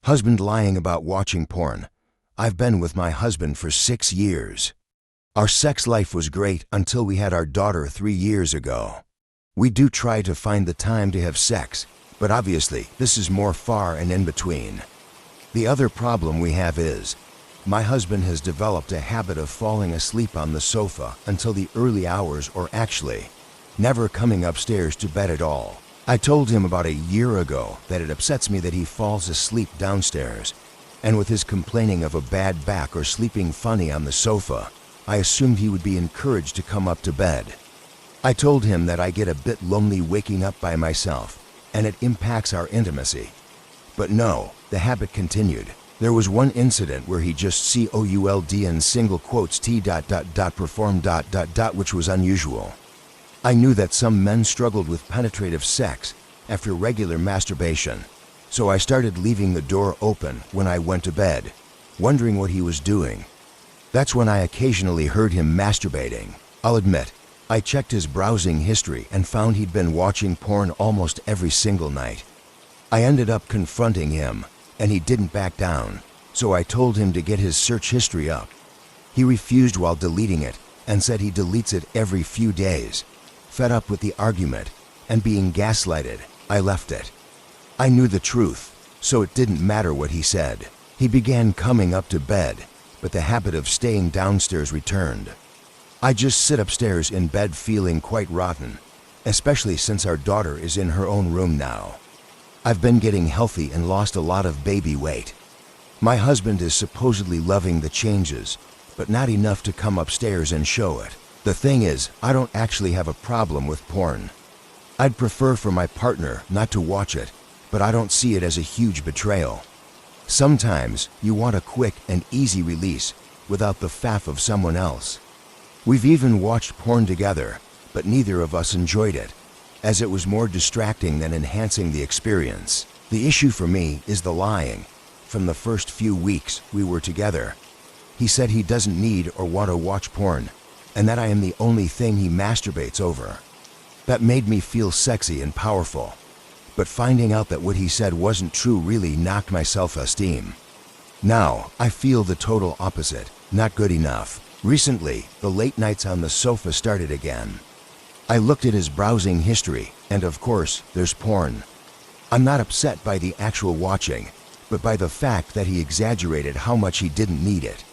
Husband lying about watching porn. I've been with my husband for 6 years. Our sex life was great until we had our daughter 3 years ago. We do try to find the time to have sex, but obviously this is more far and in between. The other problem we have is, my husband has developed a habit of falling asleep on the sofa until the early hours, or actually, never coming upstairs to bed at all. I told him about a year ago that it upsets me that he falls asleep downstairs, and with his complaining of a bad back or sleeping funny on the sofa, I assumed he would be encouraged to come up to bed. I told him that I get a bit lonely waking up by myself, and it impacts our intimacy. But no, the habit continued. There was one incident where he just could in single quotes perform ... which was unusual. I knew that some men struggled with penetrative sex after regular masturbation, so I started leaving the door open when I went to bed, wondering what he was doing. That's when I occasionally heard him masturbating. I'll admit, I checked his browsing history and found he'd been watching porn almost every single night. I ended up confronting him, and he didn't back down, so I told him to get his search history up. He refused while deleting it and said he deletes it every few days. Fed up with the argument and being gaslighted, I left it. I knew the truth, so it didn't matter what he said. He began coming up to bed, but the habit of staying downstairs returned. I just sit upstairs in bed feeling quite rotten, especially since our daughter is in her own room now. I've been getting healthy and lost a lot of baby weight. My husband is supposedly loving the changes, but not enough to come upstairs and show it. The thing is, I don't actually have a problem with porn. I'd prefer for my partner not to watch it, but I don't see it as a huge betrayal. Sometimes you want a quick and easy release without the faff of someone else. We've even watched porn together, but neither of us enjoyed it, as it was more distracting than enhancing the experience. The issue for me is the lying. From the first few weeks we were together, he said he doesn't need or want to watch porn, and that I am the only thing he masturbates over. That made me feel sexy and powerful, but finding out that what he said wasn't true really knocked my self-esteem. Now, I feel the total opposite, not good enough. Recently, the late nights on the sofa started again. I looked at his browsing history, and of course, there's porn. I'm not upset by the actual watching, but by the fact that he exaggerated how much he didn't need it.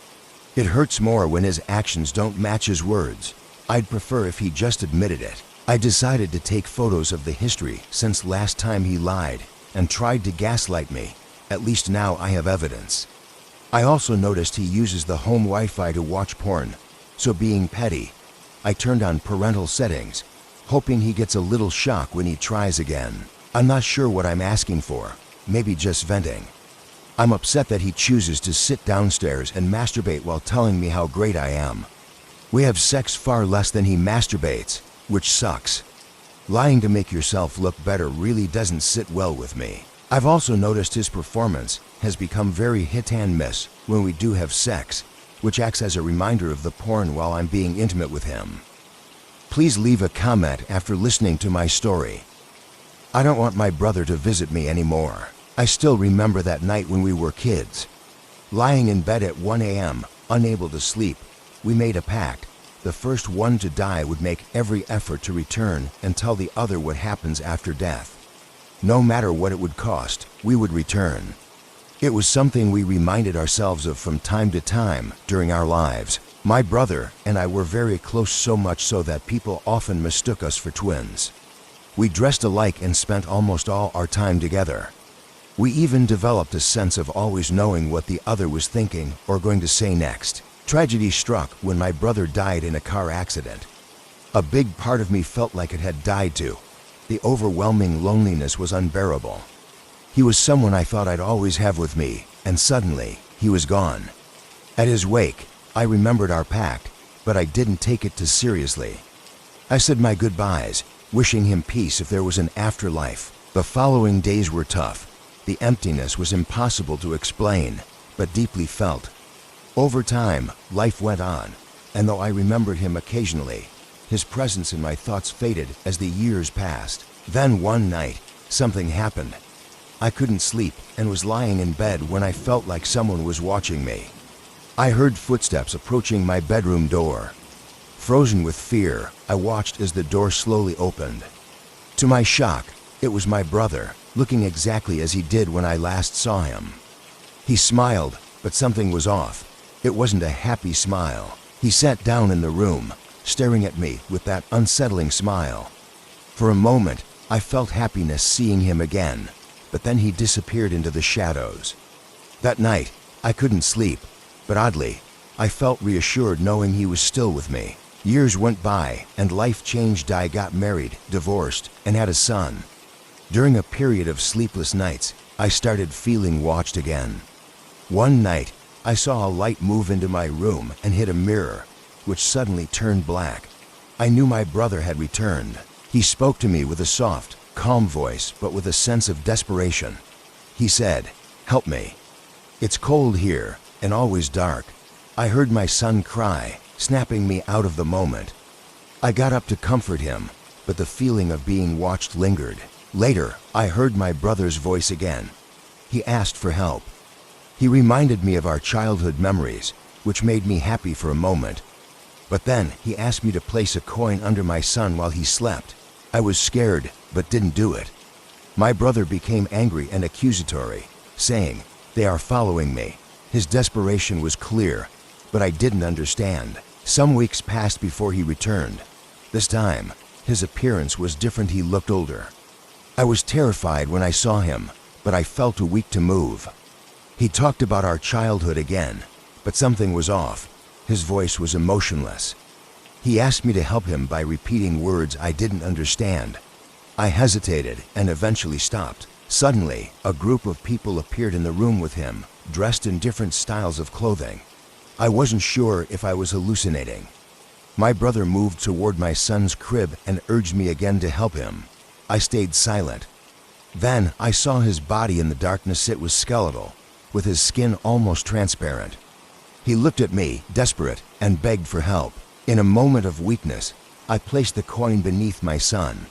It hurts more when his actions don't match his words. I'd prefer if he just admitted it. I decided to take photos of the history since last time he lied and tried to gaslight me. At least now I have evidence. I also noticed he uses the home Wi-Fi to watch porn, so being petty, I turned on parental settings, hoping he gets a little shock when he tries again. I'm not sure what I'm asking for, maybe just venting. I'm upset that he chooses to sit downstairs and masturbate while telling me how great I am. We have sex far less than he masturbates, which sucks. Lying to make yourself look better really doesn't sit well with me. I've also noticed his performance has become very hit and miss when we do have sex, which acts as a reminder of the porn while I'm being intimate with him. Please leave a comment after listening to my story. I don't want my brother to visit me anymore. I still remember that night when we were kids. Lying in bed at 1 a.m., unable to sleep, we made a pact. The first one to die would make every effort to return and tell the other what happens after death. No matter what it would cost, we would return. It was something we reminded ourselves of from time to time during our lives. My brother and I were very close, so much so that people often mistook us for twins. We dressed alike and spent almost all our time together. We even developed a sense of always knowing what the other was thinking or going to say next. Tragedy struck when my brother died in a car accident. A big part of me felt like it had died too. The overwhelming loneliness was unbearable. He was someone I thought I'd always have with me, and suddenly, he was gone. At his wake, I remembered our pact, but I didn't take it too seriously. I said my goodbyes, wishing him peace if there was an afterlife. The following days were tough. The emptiness was impossible to explain, but deeply felt. Over time, life went on, and though I remembered him occasionally, his presence in my thoughts faded as the years passed. Then one night, something happened. I couldn't sleep and was lying in bed when I felt like someone was watching me. I heard footsteps approaching my bedroom door. Frozen with fear, I watched as the door slowly opened. To my shock, it was my brother, looking exactly as he did when I last saw him. He smiled, but something was off. It wasn't a happy smile. He sat down in the room, staring at me with that unsettling smile. For a moment, I felt happiness seeing him again, but then he disappeared into the shadows. That night, I couldn't sleep, but oddly, I felt reassured knowing he was still with me. Years went by, and life changed. I got married, divorced, and had a son. During a period of sleepless nights, I started feeling watched again. One night, I saw a light move into my room and hit a mirror, which suddenly turned black. I knew my brother had returned. He spoke to me with a soft, calm voice, but with a sense of desperation. He said, "Help me. It's cold here, and always dark." I heard my son cry, snapping me out of the moment. I got up to comfort him, but the feeling of being watched lingered. Later, I heard my brother's voice again. He asked for help. He reminded me of our childhood memories, which made me happy for a moment. But then he asked me to place a coin under my son while he slept. I was scared, but didn't do it. My brother became angry and accusatory, saying, "They are following me." His desperation was clear, but I didn't understand. Some weeks passed before he returned. This time, his appearance was different. He looked older. I was terrified when I saw him, but I felt too weak to move. He talked about our childhood again, but something was off. His voice was emotionless. He asked me to help him by repeating words I didn't understand. I hesitated and eventually stopped. Suddenly, a group of people appeared in the room with him, dressed in different styles of clothing. I wasn't sure if I was hallucinating. My brother moved toward my son's crib and urged me again to help him. I stayed silent. Then I saw his body in the darkness. It was skeletal, with his skin almost transparent. He looked at me, desperate, and begged for help. In a moment of weakness, I placed the coin beneath my son.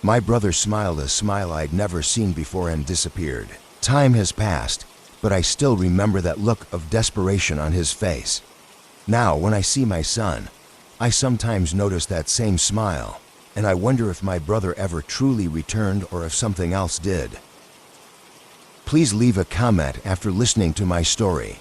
My brother smiled a smile I'd never seen before and disappeared. Time has passed, but I still remember that look of desperation on his face. Now, when I see my son, I sometimes notice that same smile, and I wonder if my brother ever truly returned or if something else did. Please leave a comment after listening to my story.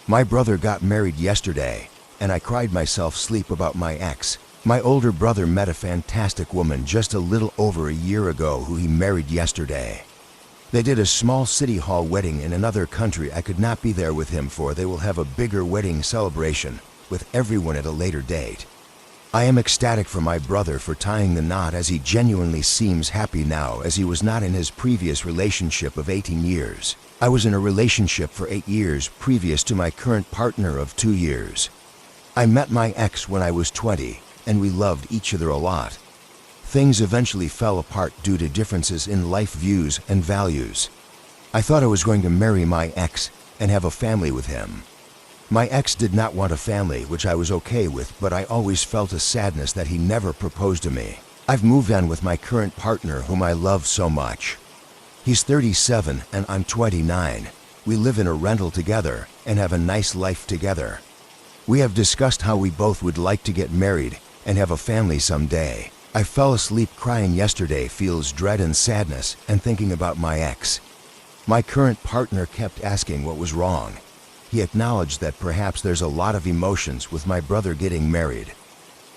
My brother got married yesterday, and I cried myself sleep about my ex. My older brother met a fantastic woman just a little over a year ago who he married yesterday. They did a small city hall wedding in another country I could not be there with him for. They will have a bigger wedding celebration with everyone at a later date. I am ecstatic for my brother for tying the knot, as he genuinely seems happy now, as he was not in his previous relationship of 18 years. I was in a relationship for 8 years previous to my current partner of 2 years. I met my ex when I was 20, and we loved each other a lot. Things eventually fell apart due to differences in life views and values. I thought I was going to marry my ex and have a family with him. My ex did not want a family, which I was okay with, but I always felt a sadness that he never proposed to me. I've moved on with my current partner, whom I love so much. He's 37 and I'm 29. We live in a rental together and have a nice life together. We have discussed how we both would like to get married and have a family someday. I fell asleep crying yesterday, feels dread and sadness, and thinking about my ex. My current partner kept asking what was wrong. He acknowledged that perhaps there's a lot of emotions with my brother getting married.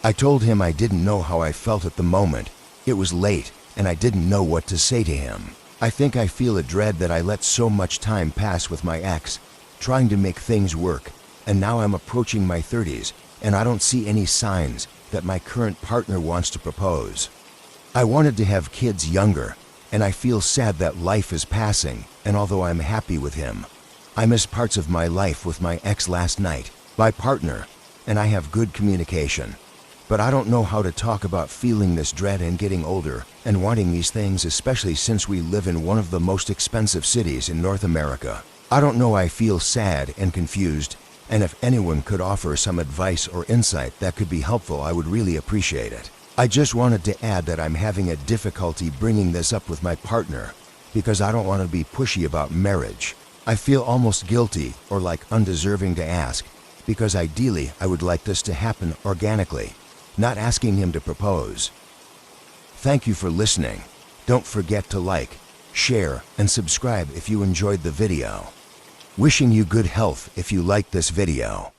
I told him I didn't know how I felt at the moment. It was late, and I didn't know what to say to him. I think I feel a dread that I let so much time pass with my ex, trying to make things work, and now I'm approaching my 30s, and I don't see any signs that my current partner wants to propose. I wanted to have kids younger, and I feel sad that life is passing, and although I'm happy with him, I missed parts of my life with my ex last night. My partner and I have good communication, but I don't know how to talk about feeling this dread and getting older and wanting these things, especially since we live in one of the most expensive cities in North America. I don't know, I feel sad and confused, and if anyone could offer some advice or insight that could be helpful, I would really appreciate it. I just wanted to add that I'm having a difficulty bringing this up with my partner, because I don't want to be pushy about marriage. I feel almost guilty or like undeserving to ask, because ideally I would like this to happen organically, not asking him to propose. Thank you for listening. Don't forget to like, share, and subscribe if you enjoyed the video. Wishing you good health if you liked this video.